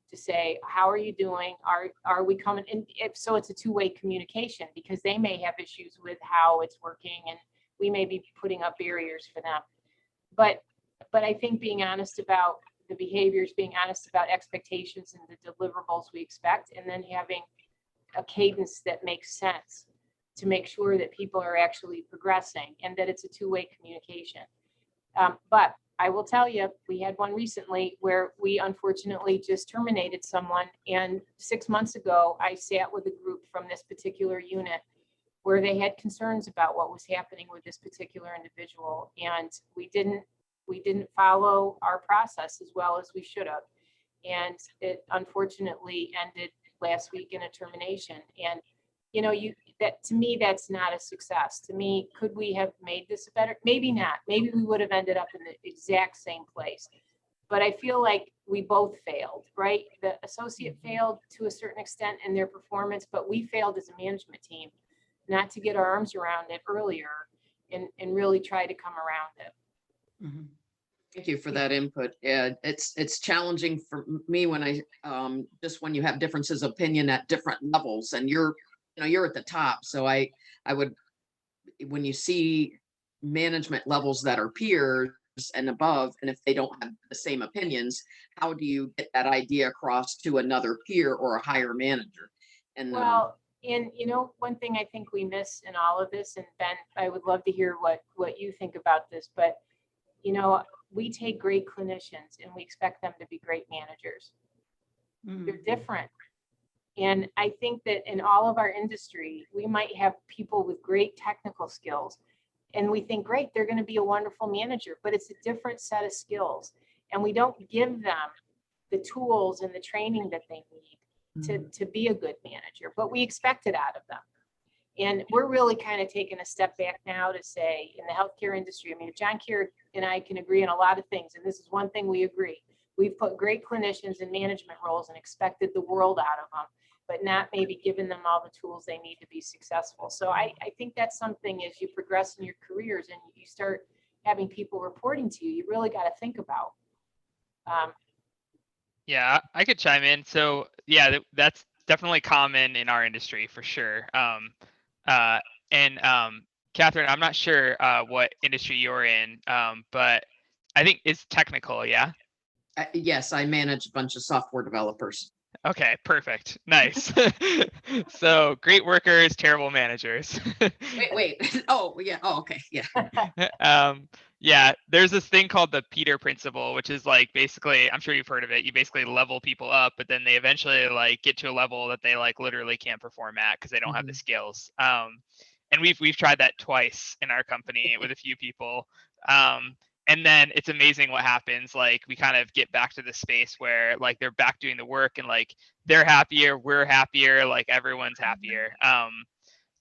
to say, how are you doing? Are we coming? And if so, it's a two-way communication, because they may have issues with how it's working, and we may be putting up barriers for them. But I think being honest about the behaviors, being honest about expectations and the deliverables we expect, and then having a cadence that makes sense to make sure that people are actually progressing and that it's a two-way communication. But I will tell you, we had one recently where we unfortunately just terminated someone. And 6 months ago, I sat with a group from this particular unit where they had concerns about what was happening with this particular individual. And we didn't follow our process as well as we should have. And it unfortunately ended last week in a termination. And that, to me, that's not a success. To me, could we have made this better? Maybe not. Maybe we would have ended up in the exact same place. But I feel like we both failed, right? The associate failed to a certain extent in their performance, but we failed as a management team not to get our arms around it earlier and really try to come around it. Mhm. Thank you for that input. It's challenging for me when I just when you have differences of opinion at different levels, and you're at the top. So I would, when you see management levels that are peers and above, and if they don't have the same opinions, how do you get that idea across to another peer or a higher manager? And well, and one thing I think we miss in all of this, and Ben, I would love to hear what you think about this, but we take great clinicians and we expect them to be great managers. They're different. And I think that in all of our industry, we might have people with great technical skills, and we think, great, they're going to be a wonderful manager, but it's a different set of skills. And we don't give them the tools and the training that they need to be a good manager, but we expect it out of them. And we're really kind of taking a step back now to say, in the healthcare industry, I mean, John Kier and I can agree on a lot of things, and this is one thing we agree. We've put great clinicians in management roles and expected the world out of them, but not maybe giving them all the tools they need to be successful. So I think that's something, as you progress in your careers and you start having people reporting to you, you really got to think about. Yeah, I could chime in. So yeah, that's definitely common in our industry for sure. Catherine, I'm not sure what industry you're in, but I think it's technical. Yeah. yes, I manage a bunch of software developers. Okay, perfect. Nice. So great workers, terrible managers. Wait. Oh, yeah. Oh, okay. Yeah. Yeah, there's this thing called the Peter principle, which is like basically, I'm sure you've heard of it. You basically level people up, but then they eventually like get to a level that they like literally can't perform at because they don't have the skills. And we've tried that twice in our company with a few people. And then it's amazing what happens. Like we kind of get back to the space where like they're back doing the work and like they're happier, we're happier, like everyone's happier.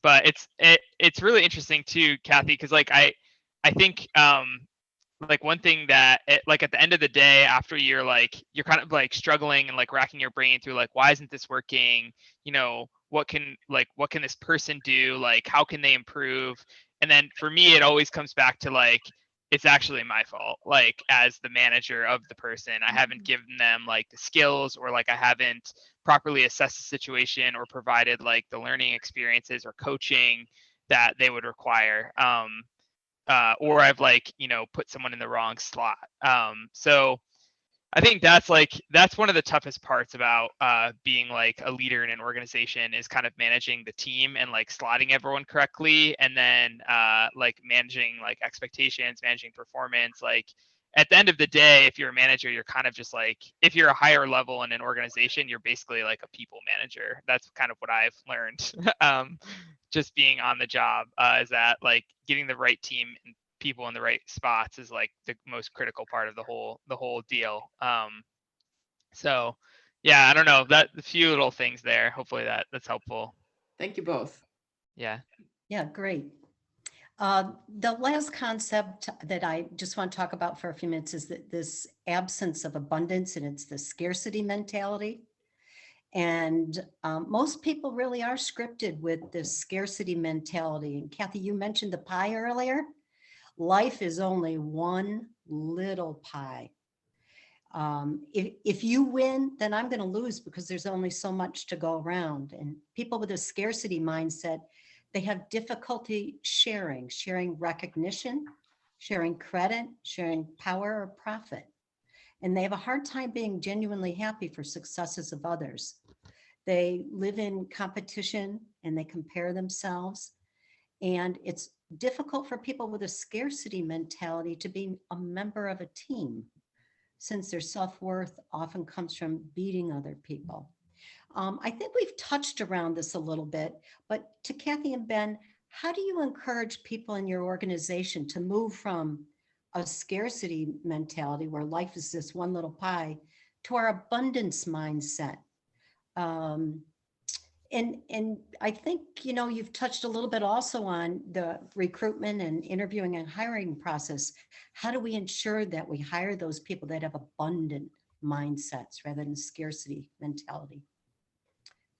But it's really interesting too, Kathy, because like I think like one thing that like at the end of the day, after you're kind of like struggling and like racking your brain through like why isn't this working? You know, what can this person do? Like how can they improve? And then for me, it always comes back to like it's actually my fault. Like as the manager of the person, I haven't given them like the skills or like I haven't properly assessed the situation or provided like the learning experiences or coaching that they would require. Or I've like, put someone in the wrong slot. So I think that's one of the toughest parts about being like a leader in an organization is kind of managing the team and like slotting everyone correctly. And then like managing like expectations, managing performance. Like at the end of the day, if you're a manager, you're kind of just like, if you're a higher level in an organization, you're basically like a people manager. That's kind of what I've learned. Just being on the job is that like getting the right team and people in the right spots is like the most critical part of the whole deal. So yeah, I don't know, that a few little things there. Hopefully that's helpful. Thank you both. Yeah. Yeah, great. The last concept that I just want to talk about for a few minutes is that this absence of abundance, and it's the scarcity mentality. And most people really are scripted with this scarcity mentality. And Kathy, you mentioned the pie earlier. Life is only one little pie. If you win, then I'm going to lose because there's only so much to go around. And people with a scarcity mindset, they have difficulty sharing recognition, sharing credit, sharing power or profit. And they have a hard time being genuinely happy for successes of others. They live in competition and they compare themselves. And it's difficult for people with a scarcity mentality to be a member of a team, since their self-worth often comes from beating other people. I think we've touched around this a little bit, but to Kathy and Ben, how do you encourage people in your organization to move from a scarcity mentality where life is this one little pie to our abundance mindset? And I think, you've touched a little bit also on the recruitment and interviewing and hiring process. How do we ensure that we hire those people that have abundant mindsets rather than scarcity mentality?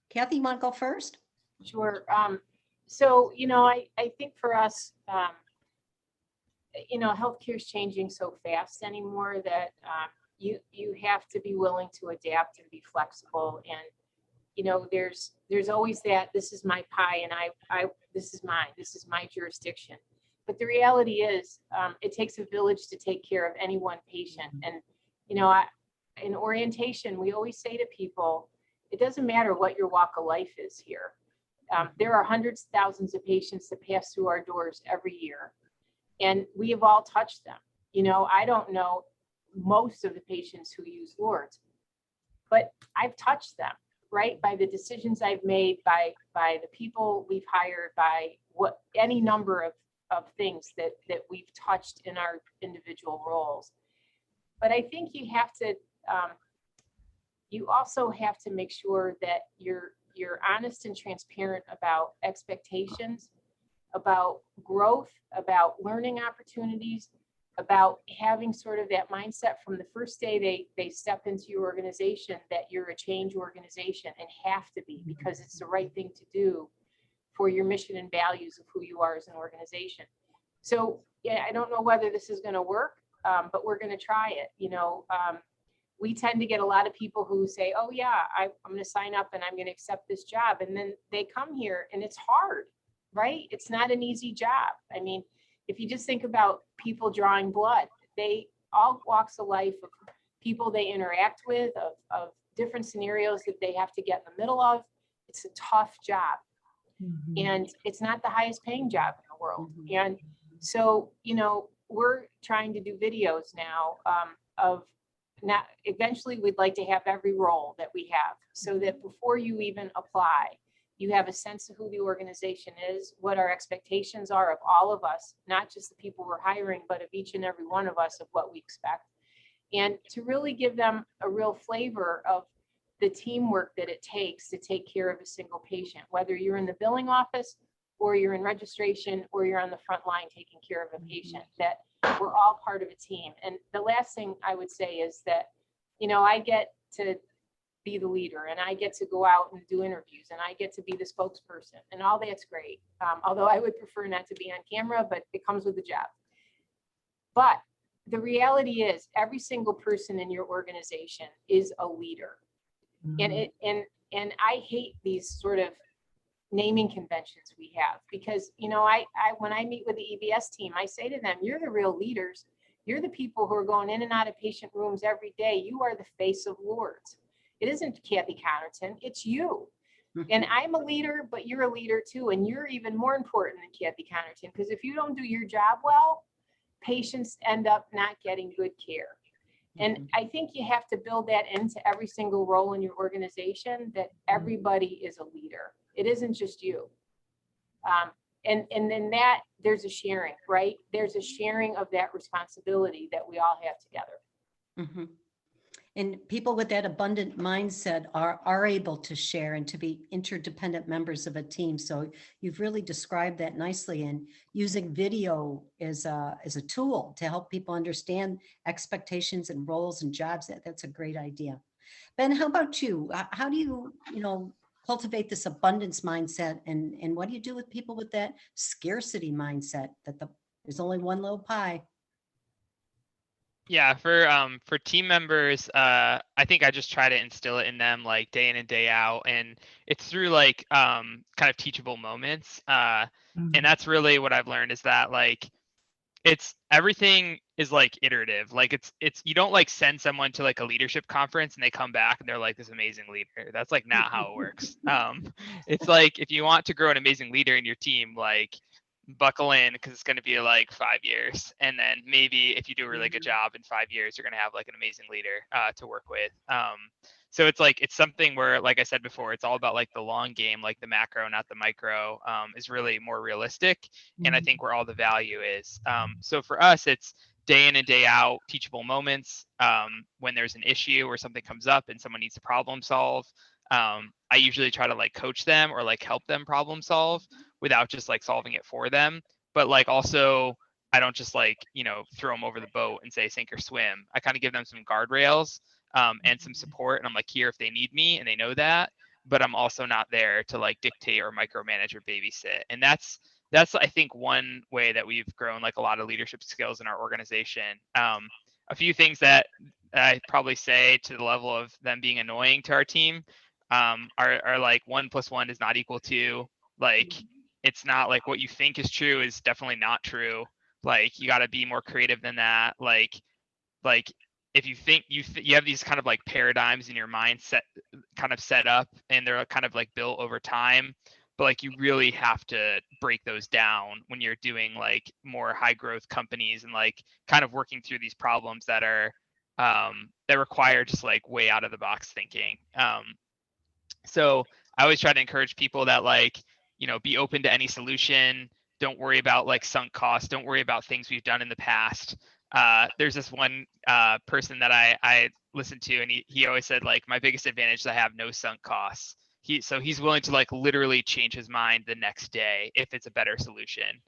Kathy, you want to go first? Sure. So, I think for us, healthcare is changing so fast anymore that you have to be willing to adapt and be flexible. And, there's always that, this is my pie and I this is mine, this is my jurisdiction. But the reality is it takes a village to take care of any one patient. And, in orientation, we always say to people, it doesn't matter what your walk of life is here. There are hundreds of thousands of patients that pass through our doors every year, and we have all touched them. I don't know most of the patients who use Lourdes, but I've touched them, right? By the decisions I've made, by the people we've hired, by any number of things that we've touched in our individual roles. But I think you have to, you also have to make sure that you're honest and transparent about expectations, about growth, about learning opportunities, about having sort of that mindset from the first day they step into your organization that you're a change organization and have to be, because it's the right thing to do for your mission and values of who you are as an organization. So yeah, I don't know whether this is going to work, but we're going to try it. We tend to get a lot of people who say, oh yeah, I'm going to sign up and I'm going to accept this job. And then they come here and it's hard, right? It's not an easy job. I mean, if you just think about people drawing blood, they all walks of life of people they interact with, of different scenarios that they have to get in the middle of. It's a tough job. And it's not the highest paying job in the world. And so, we're trying to do videos now of now, eventually we'd like to have every role that we have, so that before you even apply, you have a sense of who the organization is, what our expectations are of all of us, not just the people we're hiring, but of each and every one of us, of what we expect. And to really give them a real flavor of the teamwork that it takes to take care of a single patient, whether you're in the billing office or you're in registration or you're on the front line taking care of a patient, that we're all part of a team. And the last thing I would say is that, I get to be the leader, and I get to go out and do interviews, and I get to be the spokesperson, and all that's great. Although I would prefer not to be on camera, but it comes with the job. But the reality is every single person in your organization is a leader. And I hate these sort of naming conventions we have, because I when I meet with the EBS team, I say to them, you're the real leaders. You're the people who are going in and out of patient rooms every day. You are the face of Lourdes. It isn't Kathy Connerton, it's you. And I'm a leader, but you're a leader too, and you're even more important than Kathy Connerton, because if you don't do your job well, patients end up not getting good care. And I think you have to build that into every single role in your organization, that everybody is a leader. It isn't just you. And then that there's a sharing, right? There's a sharing of that responsibility that we all have together. And people with that abundant mindset are able to share and to be interdependent members of a team. So you've really described that nicely, and using video as a tool to help people understand expectations and roles and jobs. That's a great idea. Ben, how about you? How do you, cultivate this abundance mindset, and what do you do with people with that scarcity mindset that there's only one little pie? Yeah, for team members, I think I just try to instill it in them like day in and day out, and it's through like kind of teachable moments. And that's really what I've learned, is that like it's everything is like iterative. Like it's you don't like send someone to like a leadership conference and they come back and they're like this amazing leader. That's like not how it works. It's like if you want to grow an amazing leader in your team, like buckle in, because it's going to be like 5 years, and then maybe if you do a really good job in 5 years, you're going to have like an amazing leader to work with. So it's like it's something where, like I said before, it's all about like the long game, like the macro, not the micro, is really more realistic, and I think where all the value is. So for us, it's day in and day out teachable moments. When there's an issue or something comes up and someone needs to problem solve, I usually try to like coach them or like help them problem solve without just like solving it for them. But like also, I don't just like, throw them over the boat and say sink or swim. I kind of give them some guardrails and some support. And I'm like here if they need me, and they know that, but I'm also not there to like dictate or micromanage or babysit. And that's I think one way that we've grown like a lot of leadership skills in our organization. A few things that I probably say to the level of them being annoying to our team are like 1 + 1 is not equal to, like, it's not like what you think is true is definitely not true. Like you got to be more creative than that. Like if you think you have these kind of like paradigms in your mindset kind of set up, and they're kind of like built over time, but like you really have to break those down when you're doing like more high growth companies and like kind of working through these problems that are that require just like way out of the box thinking. So I always try to encourage people that like, be open to any solution. Don't worry about like sunk costs. Don't worry about things we've done in the past. There's this one person that I listened to, and he always said like, my biggest advantage is I have no sunk costs. He's willing to like literally change his mind the next day if it's a better solution.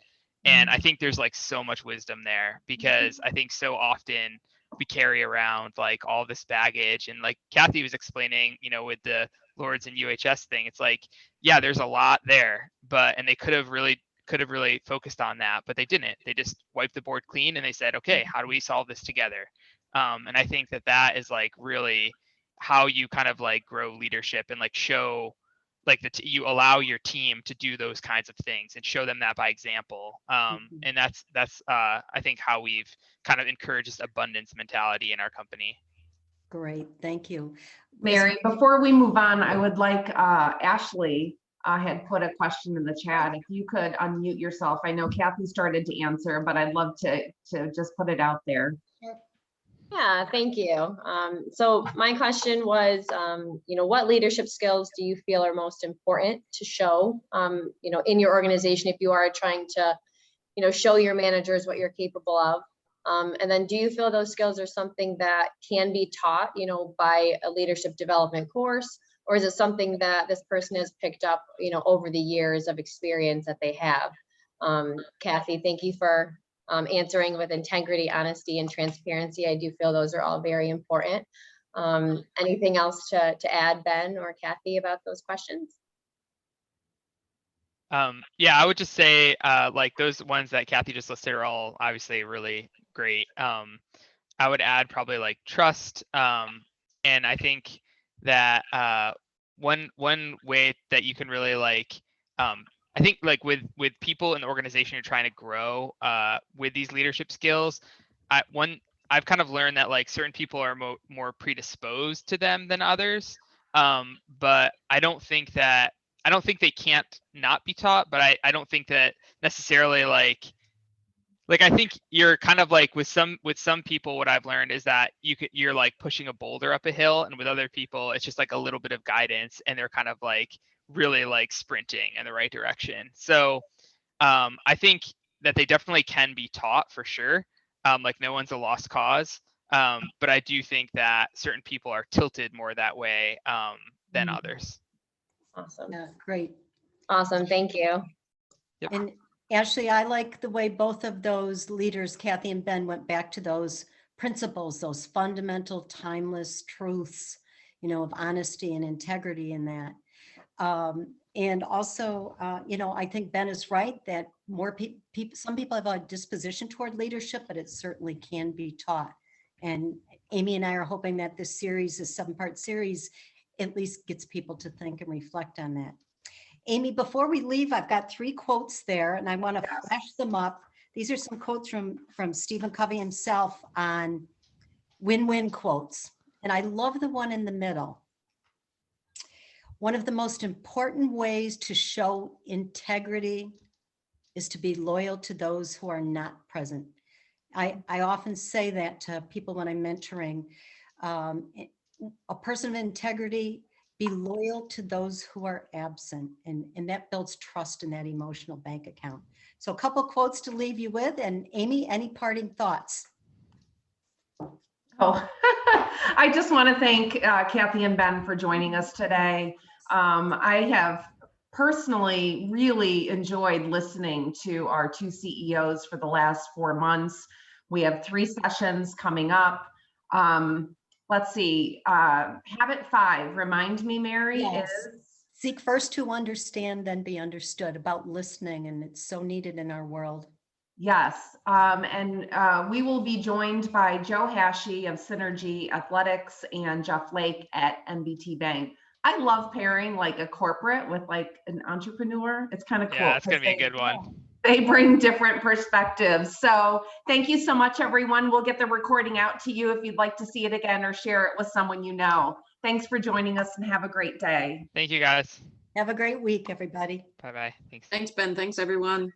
And I think there's like so much wisdom there, because I think so often we carry around like all this baggage, and like Kathy was explaining, with the Lourdes and UHS thing, it's like, yeah, there's a lot there, and they could have really focused on that, but they didn't. They just wiped the board clean and they said, okay, how do we solve this together? And I think that is like really how you kind of like grow leadership, and like show like you allow your team to do those kinds of things and show them that by example. And that's I think how we've kind of encouraged this abundance mentality in our company. Great, thank you. Mary, before we move on, I would like, Ashley had put a question in the chat. If you could unmute yourself. I know Kathy started to answer, but I'd love to just put it out there. Yeah, thank you. So my question was, what leadership skills do you feel are most important to show, in your organization if you are trying to, show your managers what you're capable of? And then do you feel those skills are something that can be taught, by a leadership development course, or is it something that this person has picked up, over the years of experience that they have? Kathy, thank you for answering with integrity, honesty, and transparency. I do feel those are all very important. Anything else to add, Ben or Kathy, about those questions? Yeah, I would just say like those ones that Kathy just listed are all obviously really great. I would add probably like trust. And I think that one way that you can really like I think like with people in the organization you're trying to grow with these leadership skills, I've kind of learned that like certain people are more predisposed to them than others. But I don't think they can't not be taught, but I don't think that necessarily like I think you're kind of like with some people, what I've learned is that you're like pushing a boulder up a hill, and with other people it's just like a little bit of guidance and they're kind of like really like sprinting in the right direction. So I think that they definitely can be taught for sure. Like no one's a lost cause. But I do think that certain people are tilted more that way than others. Awesome. Yeah, great. Awesome. Thank you. Yep. And Ashley, I like the way both of those leaders, Kathy and Ben, went back to those principles, those fundamental, timeless truths, of honesty and integrity in that. And also, I think Ben is right that more people, some people have a disposition toward leadership, but it certainly can be taught. And Amy and I are hoping that this series, this 7-part series, at least gets people to think and reflect on that. Amy, before we leave, I've got 3 quotes there and I want to flash them up. These are some quotes from Stephen Covey himself on win-win quotes. And I love the one in the middle. One of the most important ways to show integrity is to be loyal to those who are not present. I often say that to people when I'm mentoring. A person of integrity, be loyal to those who are absent, and that builds trust in that emotional bank account. So a couple quotes to leave you with, and Amy, any parting thoughts? Oh, I just want to thank Kathy and Ben for joining us today. I have personally really enjoyed listening to our 2 CEOs for the last 4 months. We have 3 sessions coming up. Let's see, habit 5, remind me, Mary, Yes. is? Seek first to understand, then be understood, about listening, and it's so needed in our world. Yes, and we will be joined by Joe Hashey of Synergy Athletics and Jeff Lake at NBT Bank. I love pairing like a corporate with like an entrepreneur. It's kind of cool. Yeah, it's gonna be a good one. They bring different perspectives. So thank you so much, everyone. We'll get the recording out to you if you'd like to see it again or share it with someone you know. Thanks for joining us and have a great day. Thank you guys. Have a great week, everybody. Bye-bye. Thanks. Thanks, Ben. Thanks, everyone.